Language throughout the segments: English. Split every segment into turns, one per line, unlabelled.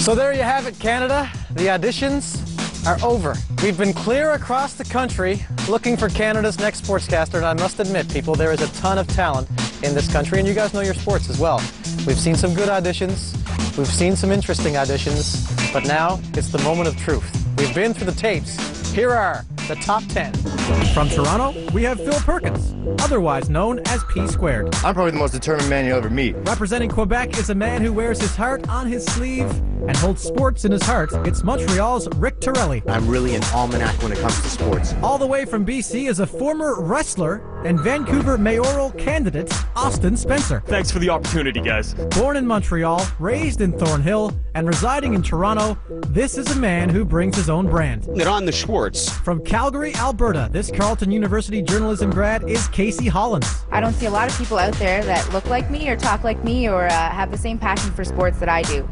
So there you have it, Canada. The auditions are over. We've been clear across the country looking for Canada's next sportscaster, and I must admit, people, there is a ton of talent in this country, and you guys know your sports as well. We've seen some good auditions, we've seen some interesting auditions, but now it's the moment of truth. We've been through the tapes. Here are the top 10.
From Toronto, we have Phil Perkins, otherwise known as P Squared.
I'm probably the most determined man you'll ever meet.
Representing Quebec is a man who wears his heart on his sleeve and holds sports in his heart. It's Montreal's Rick Torelli.
I'm really an almanac when it comes to sports.
All the way from BC is a former wrestler and Vancouver mayoral candidate, Austin Spencer.
Thanks for the opportunity, guys.
Born in Montreal, raised in Thornhill, and residing in Toronto, this is a man who brings his own brand.
Get on the Schwartz.
From Calgary, Alberta, this Carleton University journalism grad is Casey Hollins.
I don't see a lot of people out there that look like me or talk like me or have the same passion for sports that I do.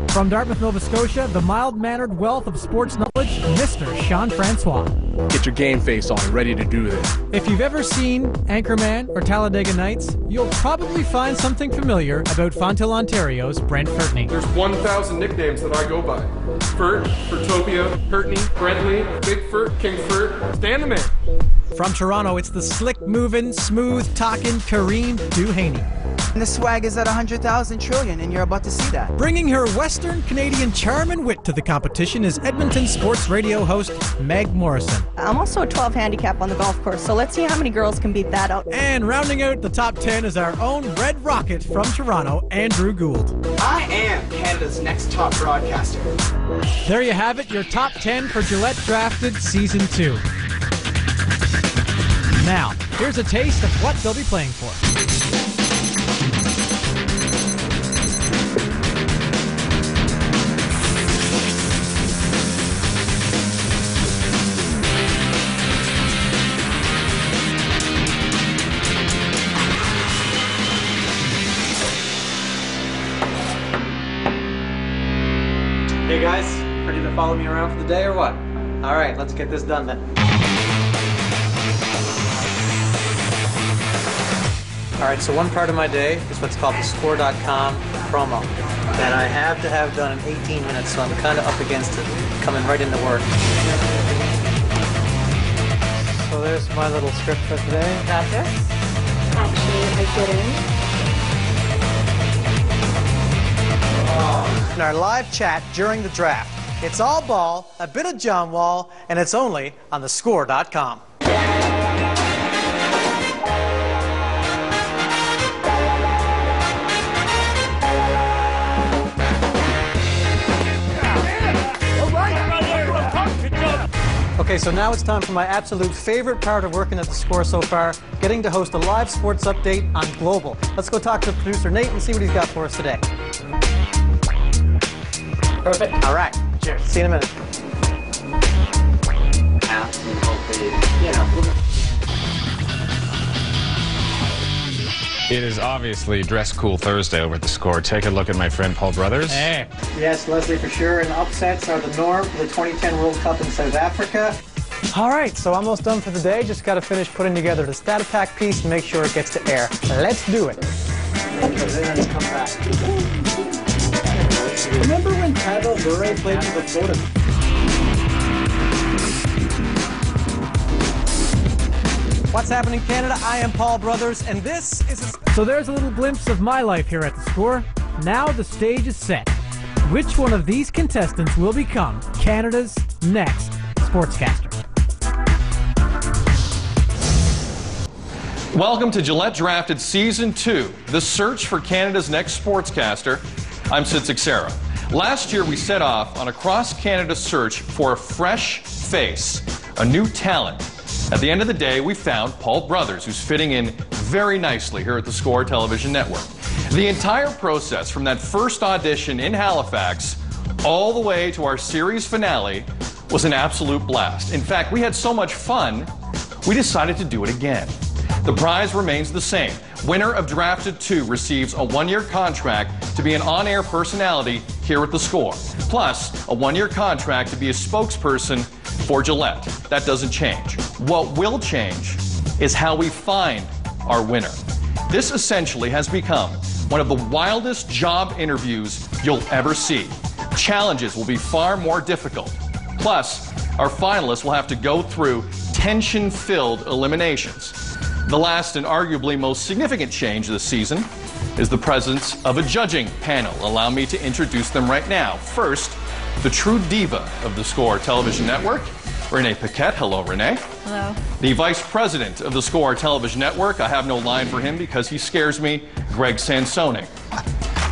From Dartmouth, Nova Scotia, the mild-mannered wealth of sports knowledge, Mr. Sean Francois.
Get your game face on, ready to do this.
If you've ever seen Anchorman or Talladega Nights, you'll probably find something familiar about Fonthill, Ontario's Brent Fertney.
There's 1,000 nicknames that I go by. Fert, Fertopia, Fertney, Brentley, Big Fert, King Fert, Stan the Man.
From Toronto, it's the slick-moving, smooth-talking Kareem Duhaney.
And the swag is at 100,000 trillion, and you're about to see that.
Bringing her Western Canadian charm and wit to the competition is Edmonton sports radio host Meg Morrison.
I'm also a 12 handicap on the golf course, so let's see how many girls can beat that out.
And rounding out the top 10 is our own Red Rocket from Toronto, Andrew Gould.
I am Canada's next top broadcaster.
There you have it, your top 10 for Gillette Drafted Season 2. Now, here's a taste of what they'll be playing for.
Hey guys, ready to follow me around for the day or what? All right, let's get this done then. All right, so one part of my day is what's called the Score.com promo that I have to have done in 18 minutes, so I'm kind of up against it, coming right into work. So there's my little script for today.
Got this? Actually, I didn't.
In our live chat during the draft, it's all ball, a bit of John Wall, and it's only on the Score.com. Okay, so now it's time for my absolute favorite part of working at the Score so far, getting to host a live sports update on Global. Let's go talk to producer Nate and see what he's got for us today. Perfect. All right. Cheers. See you in a minute.
It is obviously Dress Cool Thursday over at the Score. Take a look at my friend Paul Brothers.
Hey. Yes, Leslie, for sure. And upsets are the norm for the 2010 World Cup in South Africa. All right, so almost done for the day. Just got to finish putting together the stat pack piece and make sure it gets to air. Let's do it. Then come back. Remember when Pavel Bure played for the Florida? What's happening, Canada? I am Paul Brothers, and this is
So there's a little glimpse of my life here at the Score. Now the stage is set. Which one of these contestants will become Canada's next sportscaster?
Welcome to Gillette Drafted Season 2, the search for Canada's next sportscaster. I'm Sid Sixera. Last year we set off on a cross-Canada search for a fresh face, a new talent. At the end of the day, we found Paul Brothers, who's fitting in very nicely here at the Score Television Network. The entire process, from that first audition in Halifax all the way to our series finale, was an absolute blast. In fact, we had so much fun, we decided to do it again. The prize remains the same. Winner of Drafted 2 receives a one-year contract to be an on-air personality here at the Score, plus a one-year contract to be a spokesperson for Gillette. That doesn't change. What will change is how we find our winner. This essentially has become one of the wildest job interviews you'll ever see. challenges will be far more difficult. Plus, our finalists will have to go through tension-filled eliminations. The last and arguably most significant change this season is the presence of a judging panel. Allow me to introduce them right now. First, the true diva of the Score television network, Renee Paquette. Hello, Renee.
Hello.
The vice president of the Score television network, I have no line for him because he scares me, Greg Sansone.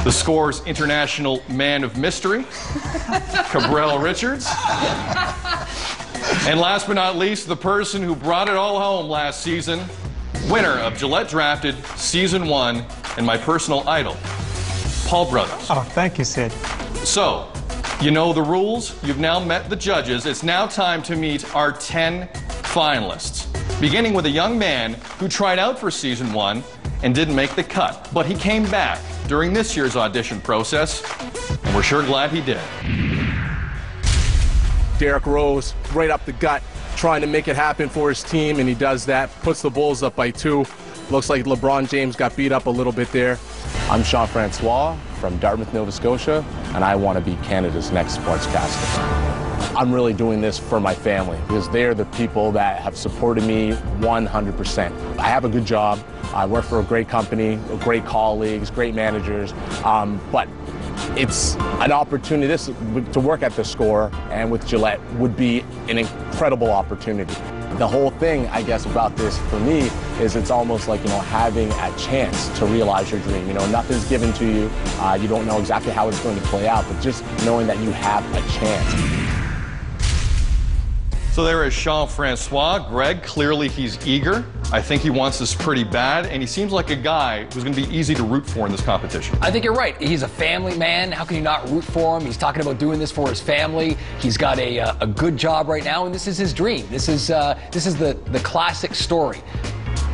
The Score's international man of mystery, Cabral Richards. And last but not least, the person who brought it all home last season, winner of Gillette Drafted Season 1, and my personal idol, Paul Brothers.
Oh, thank you, Sid.
So, you know the rules. You've now met the judges. It's now time to meet our 10 finalists, beginning with a young man who tried out for Season 1 and didn't make the cut. But he came back during this year's audition process, and we're sure glad he did.
Derrick Rose, right up the gut, trying to make it happen for his team, and he does that. Puts the Bulls up by 2. Looks like LeBron James got beat up a little bit there.
I'm Jean Francois from Dartmouth, Nova Scotia, and I want to be Canada's next sportscaster. I'm really doing this for my family because they're the people that have supported me 100%. I have a good job. I work for a great company, great colleagues, great managers, but it's an opportunity. This to work at the Score and with Gillette would be an incredible opportunity. The whole thing, I guess, about this for me is it's almost like, having a chance to realize your dream. Nothing's given to you. You don't know exactly how it's going to play out, but just knowing that you have a chance.
So there is Jean-Francois. Greg, clearly he's eager. I think he wants this pretty bad, and he seems like a guy who's going to be easy to root for in this competition.
I think you're right. He's a family man. How can you not root for him? He's talking about doing this for his family. He's got a good job right now, and this is his dream. This is the classic story.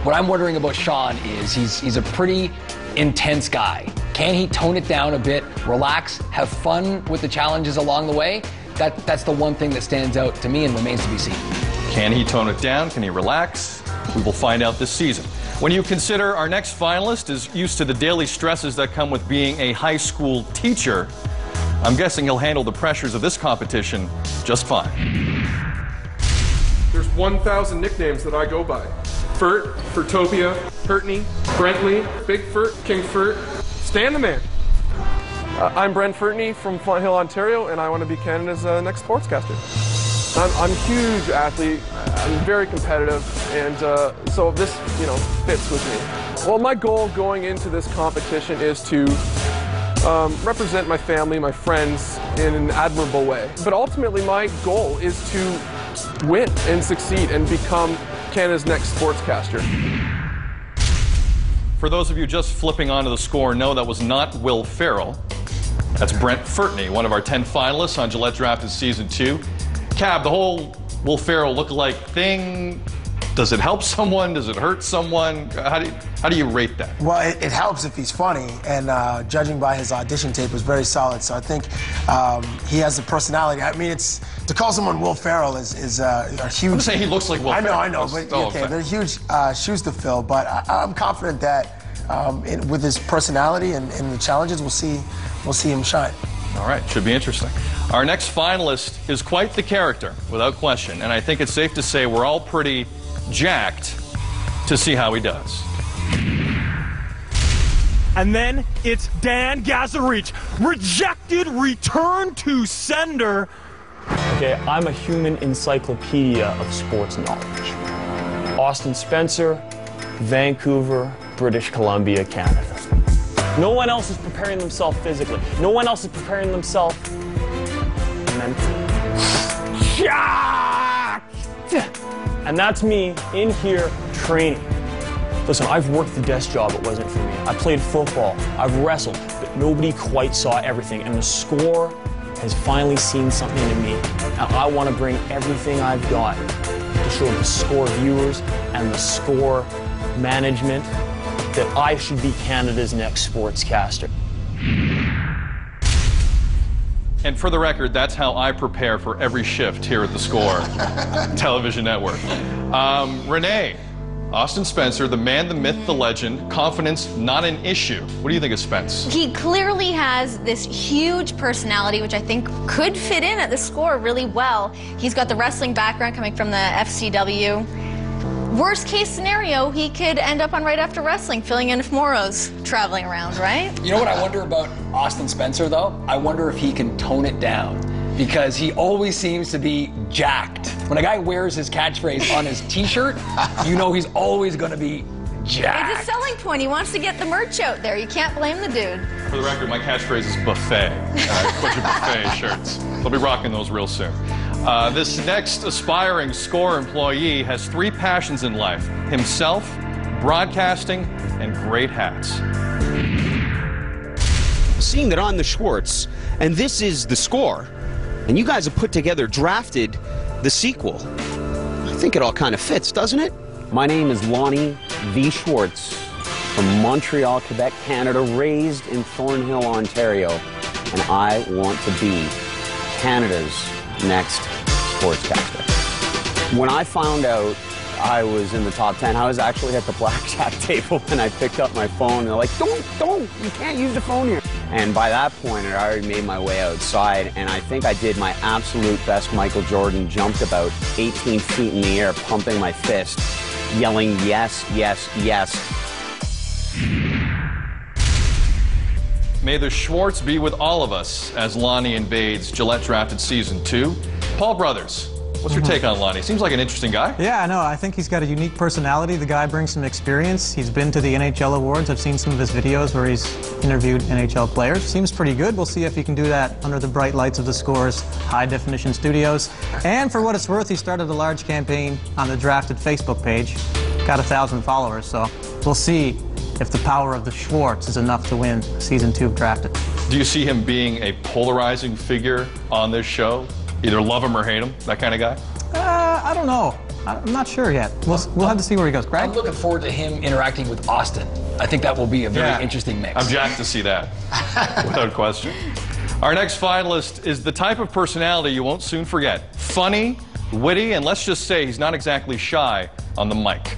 What I'm wondering about Sean is he's a pretty intense guy. Can he tone it down a bit, relax, have fun with the challenges along the way? That's the one thing that stands out to me and remains to be seen.
Can he tone it down? Can he relax? We will find out this season. When you consider our next finalist is used to the daily stresses that come with being a high school teacher, I'm guessing he'll handle the pressures of this competition just fine.
There's 1,000 nicknames that I go by. Furt, Furtopia, Hurtney, Brentley, Big Furt, King Furt, Stan the Man.
I'm Brent Furtney from Fonthill, Ontario, and I want to be Canada's next sportscaster. I'm a huge athlete. I'm very competitive, and so this, fits with me. Well, my goal going into this competition is to represent my family, my friends, in an admirable way. But ultimately, my goal is to win and succeed and become Canada's next sportscaster.
For those of you just flipping onto the Score, no, that was not Will Ferrell. That's Brent Furtney, one of our 10 finalists on Gillette Drafted Season 2. Cab, the whole Will Ferrell look-alike thing, does it help someone? Does it hurt someone? How do you rate that?
Well, it helps if he's funny, and judging by his audition tape was very solid, so I think he has the personality. I mean, to call someone Will Ferrell is a huge...
I'm saying he looks like Will Ferrell.
I know, but okay, they're huge shoes to fill, but I'm confident that with his personality and the challenges, we'll see him shine.
All right, should be interesting. Our next finalist is quite the character, without question, and I think it's safe to say we're all pretty jacked to see how he does.
And then it's Dan Gazarich, rejected, return to sender.
Okay, I'm a human encyclopedia of sports knowledge. Austin Spencer, Vancouver, British Columbia, Canada. No one else is preparing themselves physically. No one else is preparing themselves mentally. Shocked! And that's me in here training. Listen, I've worked the desk job, it wasn't for me. I played football, I've wrestled, but nobody quite saw everything. And the Score has finally seen something in me. And I want to bring everything I've got to show the Score viewers and the Score management that I should be Canada's next sportscaster.
And for the record, that's how I prepare for every shift here at the Score television network. Renee, Austin Spencer, the man, the myth, the legend, confidence not an issue. What do you think of Spence?
He clearly has this huge personality, which I think could fit in at the Score really well. He's got the wrestling background coming from the FCW. Worst case scenario, he could end up on Right After Wrestling, filling in if Morrow's traveling around, right?
You know what I wonder about Austin Spencer, though? I wonder if he can tone it down, because he always seems to be jacked. When a guy wears his catchphrase on his t-shirt, you know he's always going to be jacked.
It's a selling point. He wants to get the merch out there. You can't blame the dude.
For the record, my catchphrase is buffet. Put your buffet shirts. They'll be rocking those real soon. This next aspiring Score employee has 3 passions in life: himself, broadcasting, and great hats.
Seeing that I'm the Schwartz, and this is the Score, and you guys have put together, drafted the sequel, I think it all kind of fits, doesn't it?
My name is Lonnie V. Schwartz from Montreal, Quebec, Canada, raised in Thornhill, Ontario, and I want to be Canada's next sportscaster. When I found out I was in the top 10, I was actually at the blackjack table and I picked up my phone and they're like, don't, you can't use the phone here. And by that point, I already made my way outside, and I think I did my absolute best Michael Jordan, jumped about 18 feet in the air, pumping my fist, yelling, yes, yes, yes.
May the Schwartz be with all of us as Lonnie invades Gillette drafted season 2. Paul Brothers, what's your take on Lonnie? Seems like an interesting guy.
Yeah, no, I think he's got a unique personality. The guy brings some experience. He's been to the NHL awards. I've seen some of his videos where he's interviewed NHL players. Seems pretty good. We'll see if he can do that under the bright lights of the Score's high-definition studios. And for what it's worth, he started a large campaign on the drafted Facebook page. Got 1,000 followers, so we'll see if the power of the Schwartz is enough to win season 2 of Drafted.
Do you see him being a polarizing figure on this show? Either love him or hate him, that kind of guy?
I don't know. I'm not sure yet. We'll have to see where he goes. Greg?
I'm looking forward to him interacting with Austin. I think that will be a very interesting mix.
I'm jacked to see that, without question. Our next finalist is the type of personality you won't soon forget. Funny, witty, and let's just say he's not exactly shy on the mic.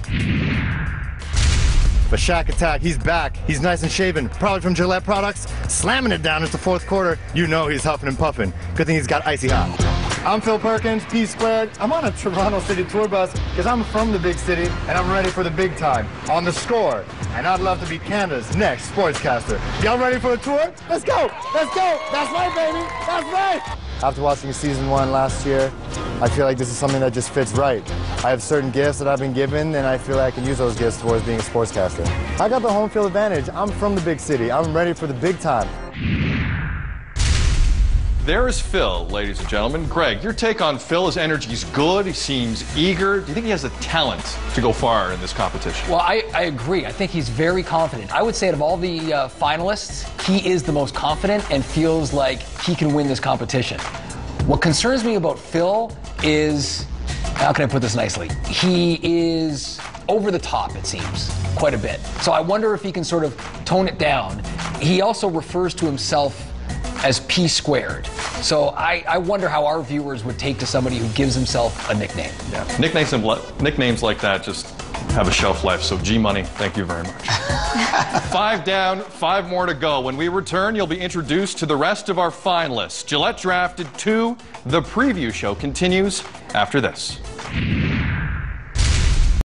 But Shaq Attack, he's back. He's nice and shaven, probably from Gillette products, slamming it down into the 4th quarter. You know he's huffing and puffing. Good thing he's got icy hot. I'm Phil Perkins, P Squared. I'm on a Toronto City tour bus because I'm from the big city and I'm ready for the big time on the Score. And I'd love to be Canada's next sportscaster. Y'all ready for a tour? Let's go! Let's go! That's right, baby! That's right! After watching season 1 last year, I feel like this is something that just fits right. I have certain gifts that I've been given, and I feel like I can use those gifts towards being a sportscaster. I got the home field advantage. I'm from the big city. I'm ready for the big time.
There is Phil, ladies and gentlemen. Greg, your take on Phil. His energy's good. He seems eager. Do you think he has the talent to go far in this competition?
Well, I agree. I think he's very confident. I would say out of all the finalists, he is the most confident and feels like he can win this competition. What concerns me about Phil is, how can I put this nicely? He is over the top, it seems, quite a bit. So I wonder if he can sort of tone it down. He also refers to himself as P Squared. So I wonder how our viewers would take to somebody who gives himself a nickname.
Yeah, nicknames like that just have a shelf life. So G-Money, thank you very much. 5 down, 5 more to go. When we return, you'll be introduced to the rest of our finalists. Gillette Drafted 2, the preview show continues after this.